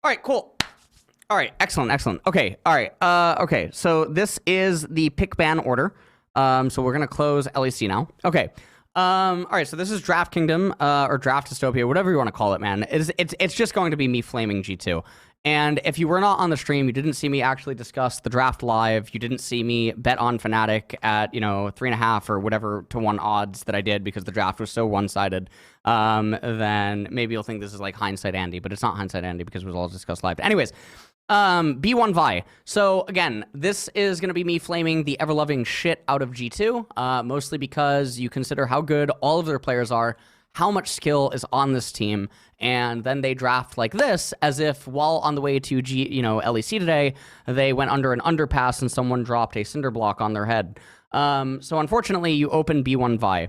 All right, cool. All right, excellent, excellent. Okay, all right. Okay, so this is the pick ban order. So we're gonna close LEC now. Okay. All right, so this is Draft Kingdom, or Draft Dystopia, whatever you want to call it, man. It's just going to be me flaming G2. And if you were not on the stream, you didn't see me actually discuss the draft live, you didn't see me bet on Fnatic at, 3.5 or whatever to 1 odds that I did because the draft was so one-sided, then maybe you'll think this is like hindsight Andy, but it's not hindsight Andy because it was all discussed live. Anyways, B1 Vi. So again, this is going to be me flaming the ever-loving shit out of G2, mostly because you consider how good all of their players are, how much skill is on this team, and then they draft like this as if while on the way to LEC today, they went under an underpass and someone dropped a cinder block on their head. So unfortunately, you open B1 Vi.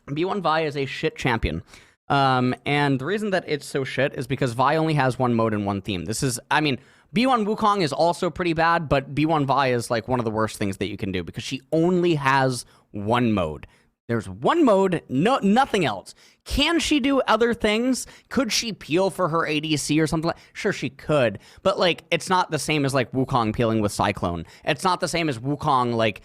B1 Vi is a shit champion. And the reason that it's so shit is because Vi only has 1 mode and 1 theme. B1 Wukong is also pretty bad, but B1 Vi is like one of the worst things that you can do because she only has 1 mode. There's 1 mode, nothing else. Can she do other things? Could she peel for her ADC or something? Sure, she could, but like it's not the same as like Wukong peeling with Cyclone. It's not the same as Wukong like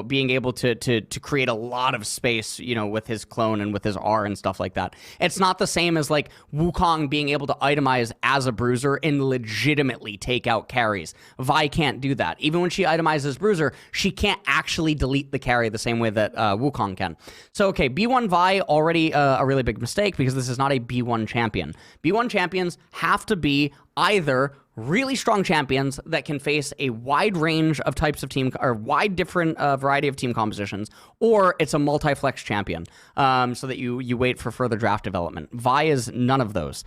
being able to create a lot of space with his clone and with his R and stuff like that. It's not the same as like Wukong being able to itemize as a bruiser and legitimately take out carries. Vi can't do that. Even when she itemizes bruiser, she can't actually delete the carry the same way that Wukong can. So okay, B1 Vi already a really big mistake because this is not a B1 champion. B1 champions have to be either really strong champions that can face a wide range of types of team or wide different variety of team compositions, or it's a multi-flex champion, so that you wait for further draft development. Vi is none of those.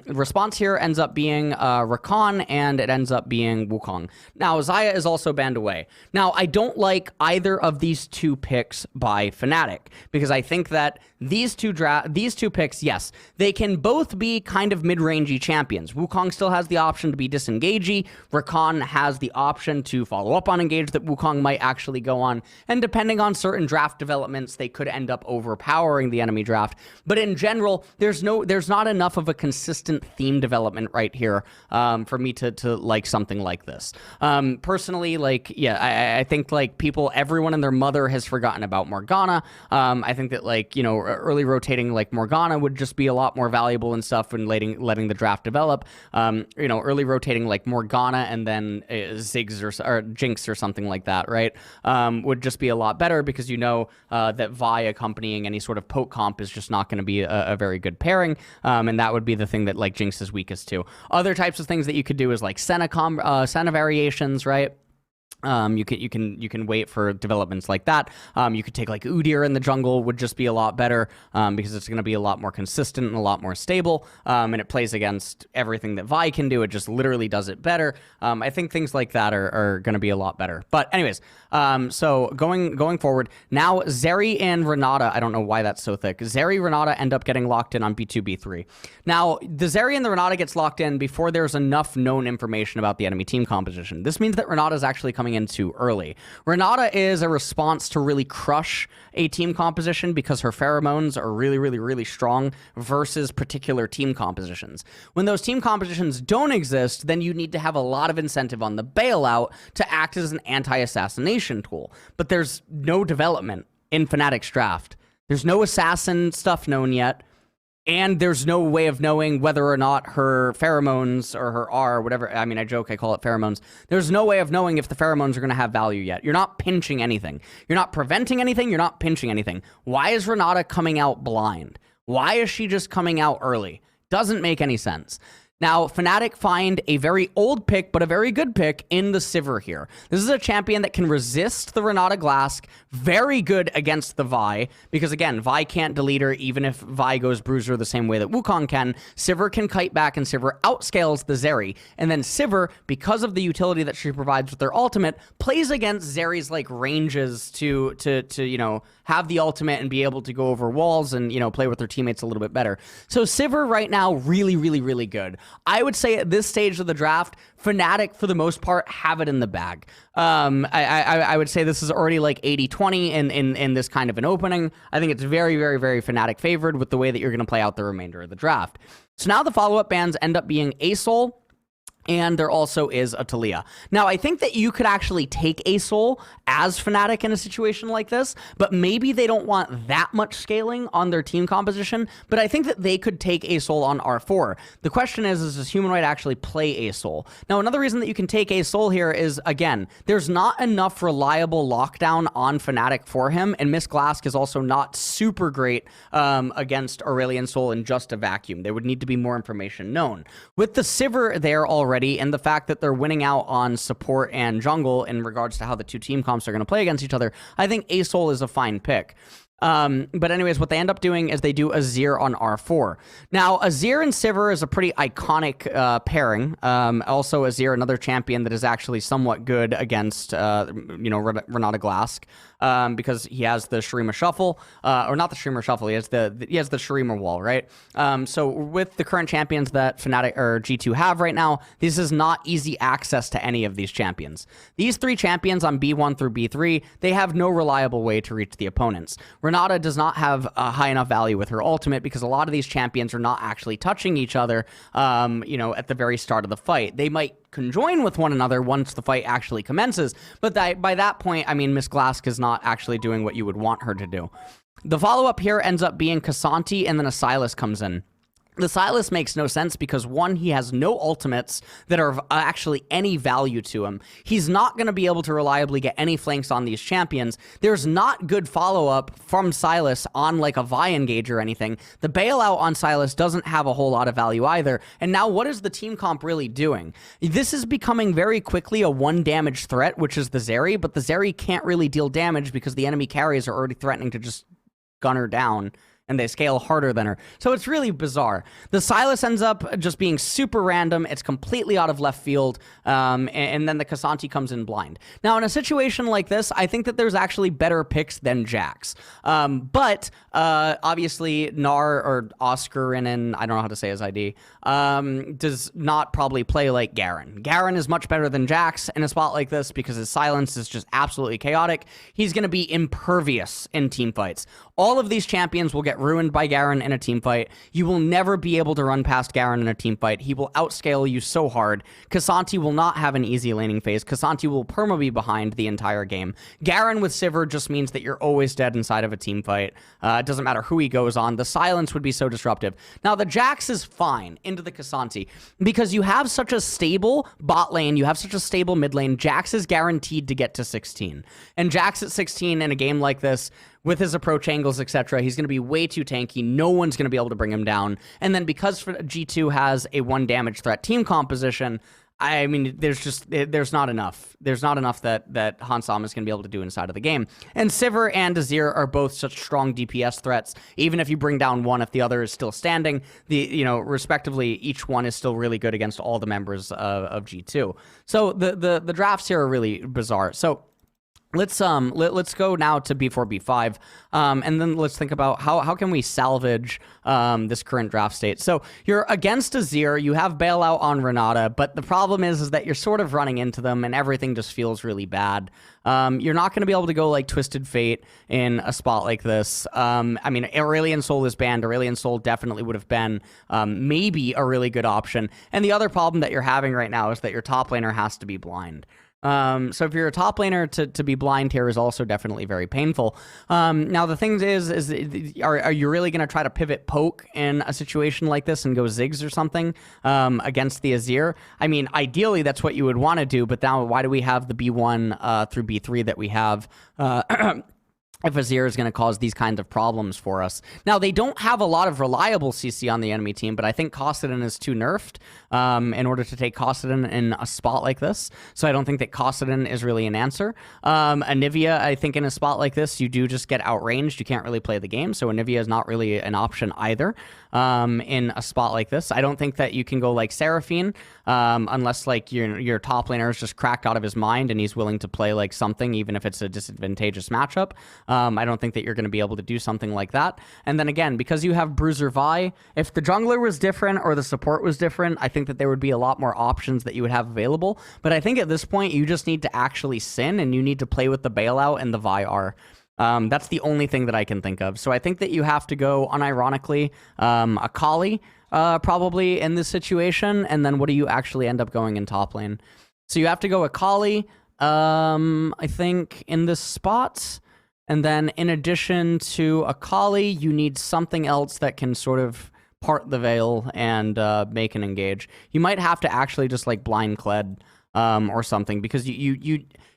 Response here ends up being Rakan, and it ends up being Wukong. Now, Xayah is also banned away. Now, I don't like either of these 2 picks by Fnatic, because I think that these two picks, yes, they can both be kind of mid-rangey champions. Wukong still has the option to be disengagey. Rakan has the option to follow up on engage that Wukong might actually go on. And depending on certain draft developments, they could end up overpowering the enemy draft. But in general, there's not enough of a consistent theme development right here for me to like something like this. Personally, like, yeah, I think like everyone and their mother has forgotten about Morgana. I think that like, early rotating like Morgana would just be a lot more valuable and stuff when letting the draft develop. Early rotating like Morgana and then Ziggs or Jinx or something like that, right? Would just be a lot better because that Vi accompanying any sort of poke comp is just not going to be a very good pairing, and that would be the thing that like Jinx is weakest to. Other types of things that you could do is like Senna variations, right? You can wait for developments like that. You could take like Udyr in the jungle would just be a lot better because it's going to be a lot more consistent and a lot more stable, and it plays against everything that Vi can do. It just literally does it better. I think things like that are going to be a lot better. But anyways, so going forward, now Zeri and Renata, I don't know why that's so thick. Zeri, Renata end up getting locked in on B2, B3. Now, the Zeri and the Renata gets locked in before there's enough known information about the enemy team composition. This means that Renata's actually coming in too early. Renata is a response to really crush a team composition because her pheromones are really, really, really strong versus particular team compositions. When those team compositions don't exist, then you need to have a lot of incentive on the bailout to act as an anti-assassination tool. But there's no development in Fnatic's draft. There's no assassin stuff known yet. And there's no way of knowing whether or not her pheromones or her R, whatever, I mean, I joke, I call it pheromones. There's no way of knowing if the pheromones are going to have value yet. You're not pinching anything. You're not preventing anything. You're not pinching anything. Why is Renata coming out blind? Why is she just coming out early? Doesn't make any sense. Now, Fnatic find a very old pick, but a very good pick in the Sivir here. This is a champion that can resist the Renata Glasc, very good against the Vi, because again, Vi can't delete her even if Vi goes Bruiser the same way that Wukong can. Sivir can kite back, and Sivir outscales the Zeri. And then Sivir, because of the utility that she provides with their ultimate, plays against Zeri's like ranges to have the ultimate and be able to go over walls and, play with their teammates a little bit better. So Sivir right now, really, really, really good. I would say at this stage of the draft, Fnatic, for the most part, have it in the bag. I would say this is already like 80-20 in this kind of an opening. I think it's very, very, very Fnatic favored with the way that you're going to play out the remainder of the draft. So now the follow-up bans end up being Asol, And there also is a Talia. Now, I think that you could actually take a Soul as Fnatic in a situation like this, but maybe they don't want that much scaling on their team composition, but I think that they could take a Soul on R4. The question is does Humanoid actually play a Soul? Now, another reason that you can take a Soul here is, again, there's not enough reliable lockdown on Fnatic for him, and Miss Glasc is also not super great against Aurelion Soul in just a vacuum. There would need to be more information known. With the Sivir there already, and the fact that they're winning out on support and jungle in regards to how the two team comps are going to play against each other, I think a Soul is a fine pick. But anyways, what they end up doing is they do Azir on R4. Now, Azir and Sivir is a pretty iconic pairing. Also, Azir, another champion that is actually somewhat good against, Renata Glasc, because he has the Shurima Shuffle, or not the Shurima Shuffle. He has the Shurima Wall, right? So with the current champions that Fnatic or G2 have right now, this is not easy access to any of these champions. These three champions on B1 through B3, they have no reliable way to reach the opponents. Renata does not have a high enough value with her ultimate because a lot of these champions are not actually touching each other, at the very start of the fight. They might conjoin with one another once the fight actually commences, but by that point, I mean, Miss Glasc is not actually doing what you would want her to do. The follow-up here ends up being K'Sante, and then a Sylas comes in. The Sylas makes no sense because, one, he has no ultimates that are of actually any value to him. He's not going to be able to reliably get any flanks on these champions. There's not good follow-up from Sylas on like a Vi engage or anything. The bailout on Sylas doesn't have a whole lot of value either. And now what is the team comp really doing? This is becoming very quickly a one damage threat, which is the Zeri, but the Zeri can't really deal damage because the enemy carries are already threatening to just gun her down, and they scale harder than her. So it's really bizarre. The Sylas ends up just being super random. It's completely out of left field, and then the K'Sante comes in blind. Now, in a situation like this, I think that there's actually better picks than Jax. But obviously, Nar or Oscarinen, I don't know how to say his ID, does not probably play like Garen. Garen is much better than Jax in a spot like this because his silence is just absolutely chaotic. He's going to be impervious in team fights. All of these champions will get ruined by Garen in a team fight. You will never be able to run past Garen in a team fight. He will outscale you so hard. K'Sante will not have an easy laning phase. K'Sante will perma be behind the entire game. Garen with Sivir just means that you're always dead inside of a team fight. It doesn't matter who he goes on. The silence would be so disruptive. Now, the Jax is fine into the K'Sante because you have such a stable bot lane. You have such a stable mid lane. Jax is guaranteed to get to 16. And Jax at 16 in a game like this, with his approach angles, etc., he's going to be way too tanky. No one's going to be able to bring him down. And then because G2 has a one damage threat team composition, I mean, there's not enough. There's not enough that Hans Sama is going to be able to do inside of the game. And Sivir and Azir are both such strong DPS threats. Even if you bring down one, if the other is still standing, respectively, each one is still really good against all the members of G2. So the drafts here are really bizarre. So let's go now to B4, B5, and then let's think about how can we salvage this current draft state. So you're against Azir, you have bailout on Renata, but the problem is that you're sort of running into them, and everything just feels really bad. You're not going to be able to go like Twisted Fate in a spot like this. I mean, Aurelion Soul is banned. Aurelion Soul definitely would have been maybe a really good option. And the other problem that you're having right now is that your top laner has to be blind. So if you're a top laner, to be blind here is also definitely very painful. Now the thing is are you really going to try to pivot poke in a situation like this and go Ziggs or something against the Azir? I mean, ideally that's what you would want to do, but now why do we have the B1 through B3 that we have? If Azir is going to cause these kinds of problems for us. Now, they don't have a lot of reliable CC on the enemy team, but I think Kostaden is too nerfed in order to take Kostaden in a spot like this. So I don't think that Kostaden is really an answer. Anivia, I think in a spot like this, you do just get outranged. You can't really play the game, so Anivia is not really an option either in a spot like this. I don't think that you can go like Seraphine unless like your top laner is just cracked out of his mind and he's willing to play like something, even if it's a disadvantageous matchup. I don't think that you're going to be able to do something like that. And then again, because you have Bruiser Vi, if the jungler was different or the support was different, I think that there would be a lot more options that you would have available. But I think at this point, you just need to actually sin and you need to play with the bailout and the Vi R. That's the only thing that I can think of. So I think that you have to go, unironically, Akali, probably in this situation. And then what do you actually end up going in top lane? So you have to go Akali, I think, in this spot. And then in addition to Akali, you need something else that can sort of part the veil and make an engage. You might have to actually just like blind Kled or something, because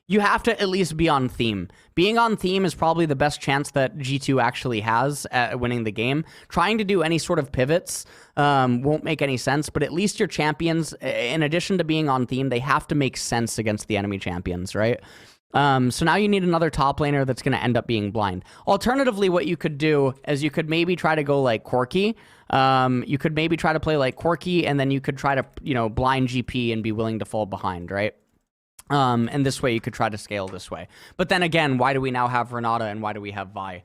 you have to at least be on theme. Being on theme is probably the best chance that G2 actually has at winning the game. Trying to do any sort of pivots won't make any sense, but at least your champions, in addition to being on theme, they have to make sense against the enemy champions, right? So now you need another top laner that's going to end up being blind. Alternatively, what you could do is you could maybe try to go like Corki. You could maybe try to play like Corki, and then you could try to, blind GP and be willing to fall behind, right? And this way you could try to scale this way. But then again, why do we now have Renata and why do we have Vi?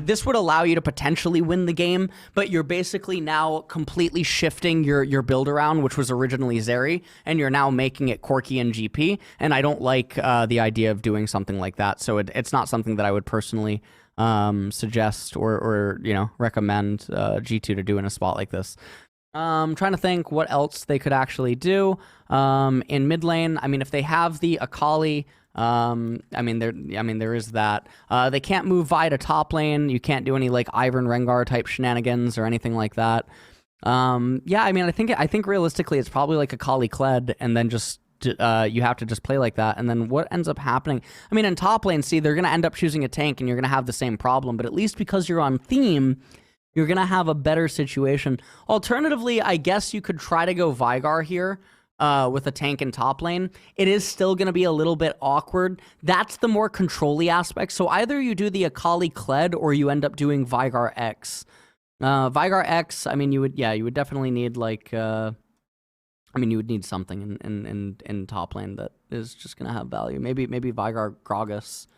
This would allow you to potentially win the game, but you're basically now completely shifting your build around, which was originally Zeri, and you're now making it Corki and GP, and I don't like the idea of doing something like that, so it's not something that I would personally suggest or recommend G2 to do in a spot like this. Trying to think what else they could actually do in mid lane. I mean, if they have the Akali, there is that. They can't move Vi to top lane. You can't do any like Ivern Rengar type shenanigans or anything like that. Yeah, I mean, I think realistically it's probably like Akali Kled, and then just you have to just play like that. And then what ends up happening? I mean, in top lane, see, they're gonna end up choosing a tank, and you're gonna have the same problem. But at least because you're on theme, you're going to have a better situation. Alternatively, I guess you could try to go Veigar here with a tank in top lane. It is still going to be a little bit awkward. That's the more control-y aspect. So either you do the Akali Kled or you end up doing Veigar X. Veigar X, I mean, you would definitely need like... you would need something in top lane that is just going to have value. Maybe Veigar Gragas.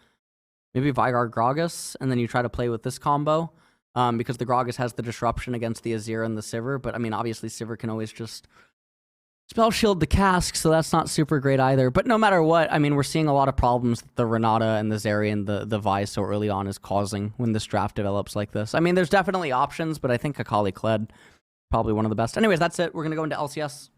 Maybe Veigar Gragas, and then you try to play with this combo. Because the Gragas has the disruption against the Azir and the Sivir, but I mean, obviously Sivir can always just spell shield the cask, so that's not super great either. But no matter what, I mean, we're seeing a lot of problems that the Renata and the Zeri and the Vi so early on is causing when this draft develops like this. I mean, there's definitely options, but I think Akali Kled probably one of the best. Anyways, that's it. We're going to go into LCS.